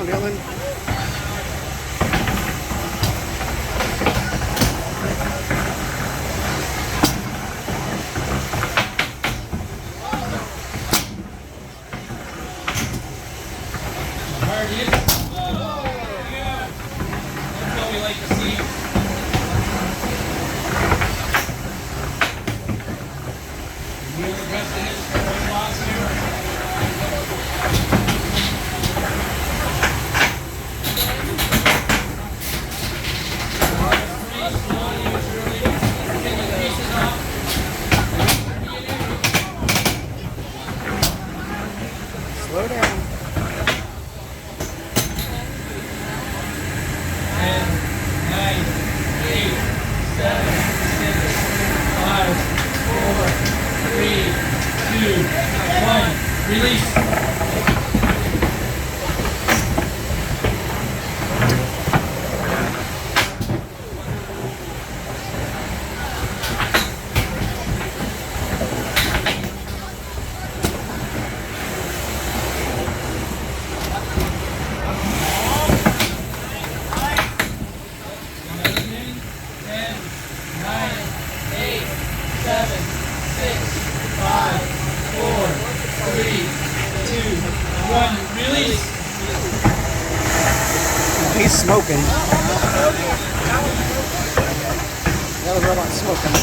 on, Dylan. Hard hit. Oh, yeah. That's what we like to see. Real aggressiveness for the box here. Slow down. 10, 9, 8, 7, 6, 5, 4, 3, 2, 1. Release. Release. He's smoking. The other robot's smoking.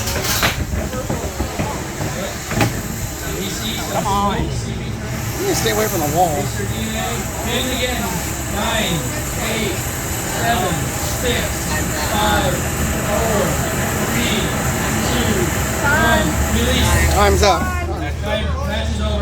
Come on. You need to stay away from the wall. And again. 9, 8, 7, 6, 5, 4, 3, 2, 1. Release. Time's up. Match is over.